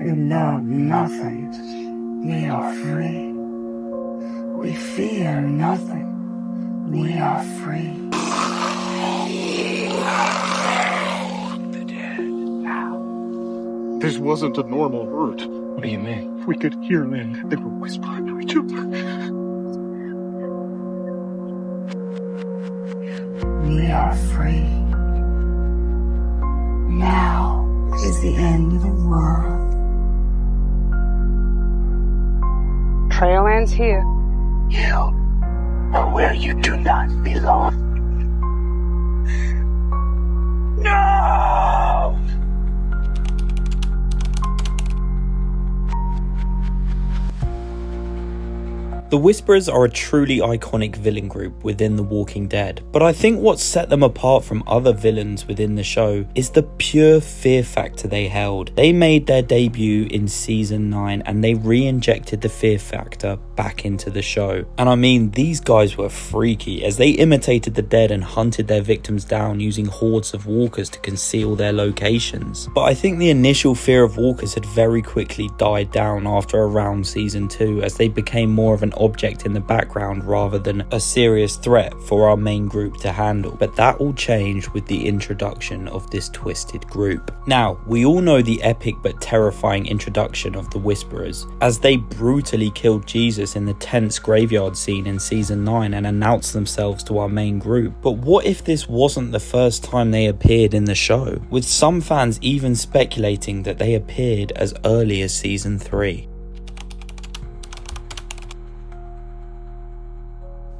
who know nothing. We are free. We fear nothing. We are free. The dead now. This wasn't a normal hurt. What do you mean? We could hear them. They were whispering to each other. We are free. Now is the end of the world. Trail ends here. You are where you do not belong. No! The Whisperers are a truly iconic villain group within The Walking Dead, but I think what set them apart from other villains within the show is the pure fear factor they held. They made their debut in season 9 and they re-injected the fear factor back into the show. And I mean, these guys were freaky as they imitated the dead and hunted their victims down using hordes of walkers to conceal their locations. But I think the initial fear of walkers had very quickly died down after around season 2 as they became more of an object in the background rather than a serious threat for our main group to handle. But that all changed with the introduction of this twisted group. Now, we all know the epic but terrifying introduction of the Whisperers as they brutally killed Jesus in the tense graveyard scene in season 9 and announced themselves to our main group. But what if this wasn't the first time they appeared in the show, with some fans even speculating that they appeared as early as season 3.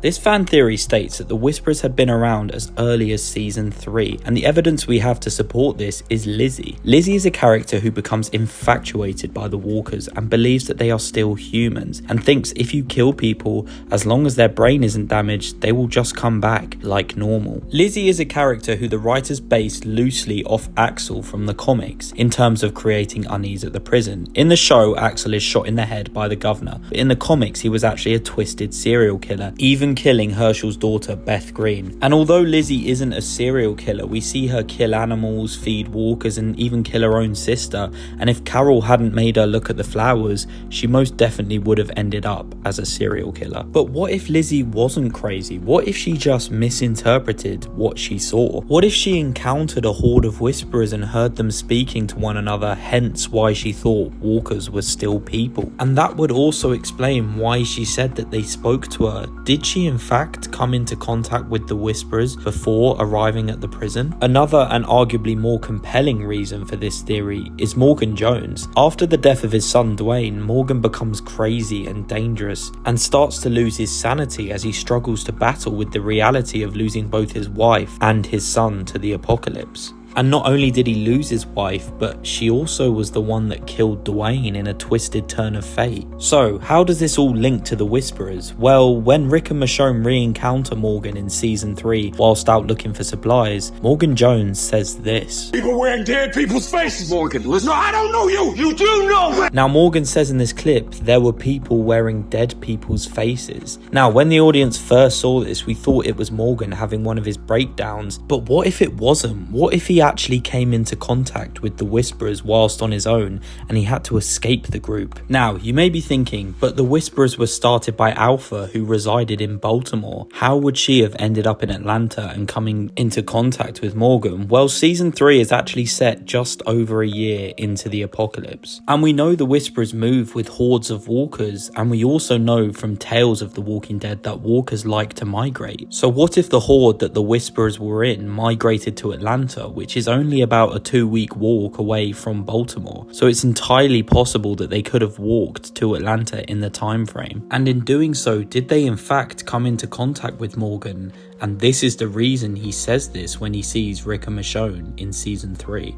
This fan theory states that the Whisperers had been around as early as season 3, and the evidence we have to support this is Lizzie. Lizzie is a character who becomes infatuated by the walkers and believes that they are still humans, and thinks if you kill people, as long as their brain isn't damaged, they will just come back like normal. Lizzie is a character who the writers based loosely off Axel from the comics in terms of creating unease at the prison. In the show, Axel is shot in the head by the governor, but in the comics he was actually a twisted serial killer, even killing Herschel's daughter Beth Green. And although Lizzie isn't a serial killer, we see her kill animals, feed walkers, and even kill her own sister, and if Carol hadn't made her look at the flowers, she most definitely would have ended up as a serial killer. But what if Lizzie wasn't crazy? What if she just misinterpreted what she saw? What if she encountered a horde of Whisperers and heard them speaking to one another, hence why she thought walkers were still people? And that would also explain why she said that they spoke to her. Did she in fact come into contact with the Whisperers before arriving at the prison? Another and arguably more compelling reason for this theory is Morgan Jones. After the death of his son Dwayne, Morgan becomes crazy and dangerous and starts to lose his sanity as he struggles to battle with the reality of losing both his wife and his son to the apocalypse. And not only did he lose his wife, but she also was the one that killed Dwayne in a twisted turn of fate. So, how does this all link to the Whisperers? Well, when Rick and Michonne re-encounter Morgan in season 3 whilst out looking for supplies, Morgan Jones says this. People wearing dead people's faces. Morgan, listen, I don't know you. You do know. Now, Morgan says in this clip, there were people wearing dead people's faces. Now, when the audience first saw this, we thought it was Morgan having one of his breakdowns. But what if it wasn't? What if he actually came into contact with the Whisperers whilst on his own and he had to escape the group? Now, you may be thinking, but the Whisperers were started by Alpha, who resided in Baltimore. How would she have ended up in Atlanta and coming into contact with Morgan? Well, season 3 is actually set just over a year into the apocalypse. And we know the Whisperers move with hordes of walkers, and we also know from Tales of the Walking Dead that walkers like to migrate. So what if the horde that the Whisperers were in migrated to Atlanta, which is only about a 2-week walk away from Baltimore? So it's entirely possible that they could have walked to Atlanta in the time frame. And in doing so, did they in fact come into contact with Morgan? And this is the reason he says this when he sees Rick and Michonne in season 3.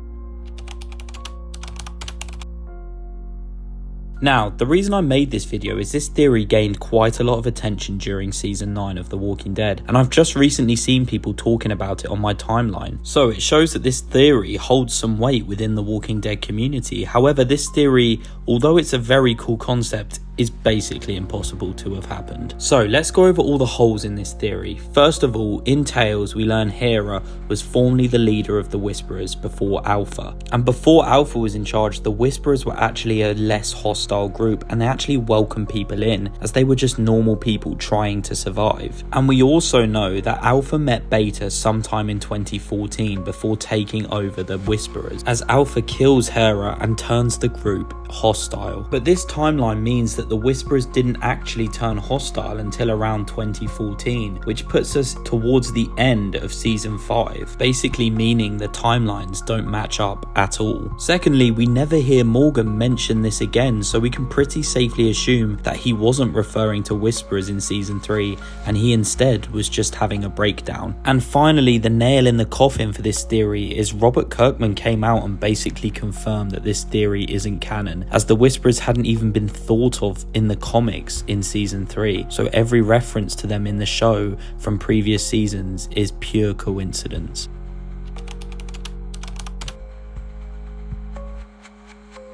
Now, the reason I made this video is this theory gained quite a lot of attention during season 9 of The Walking Dead, and I've just recently seen people talking about it on my timeline. So it shows that this theory holds some weight within the Walking Dead community. However, this theory, although it's a very cool concept, is basically impossible to have happened. So let's go over all the holes in this theory. First of all, in Tales we learn Hera was formerly the leader of the Whisperers before Alpha. And before Alpha was in charge, the Whisperers were actually a less hostile group, and they actually welcomed people in, as they were just normal people trying to survive. And we also know that Alpha met Beta sometime in 2014 before taking over the Whisperers, as Alpha kills Hera and turns the group hostile. But this timeline means that the Whisperers didn't actually turn hostile until around 2014, which puts us towards the end of season 5, basically meaning the timelines don't match up at all. Secondly, we never hear Morgan mention this again, so we can pretty safely assume that he wasn't referring to Whisperers in season 3 and he instead was just having a breakdown. And finally, the nail in the coffin for this theory is Robert Kirkman came out and basically confirmed that this theory isn't canon, as the Whisperers hadn't even been thought of in the comics in season 3, so every reference to them in the show from previous seasons is pure coincidence.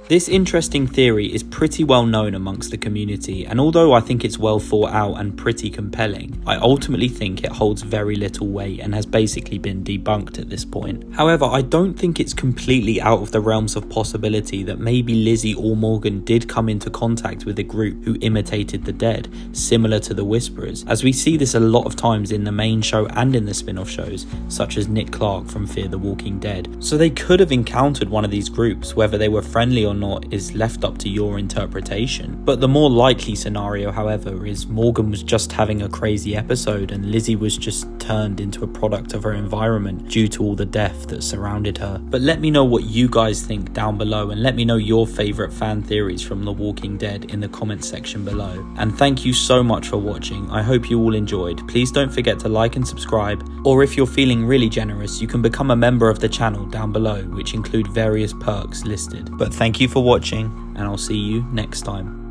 This interesting theory is pretty well known amongst the community, and although I think it's well thought out and pretty compelling, I ultimately think it holds very little weight and has basically been debunked at this point. However, I don't think it's completely out of the realms of possibility that maybe Lizzie or Morgan did come into contact with a group who imitated the dead, similar to the Whisperers, as we see this a lot of times in the main show and in the spin-off shows, such as Nick Clark from Fear the Walking Dead. So they could have encountered one of these groups, whether they were friendly or not is left up to your interpretation. But the more likely scenario, however, is Morgan was just having a crazy episode and Lizzie was just turned into a product of her environment due to all the death that surrounded her. But let me know what you guys think down below, and let me know your favourite fan theories from The Walking Dead in the comments section below. And thank you so much for watching. I hope you all enjoyed. Please don't forget to like and subscribe, or if you're feeling really generous, you can become a member of the channel down below, which include various perks listed. But thank you for watching, and I'll see you next time.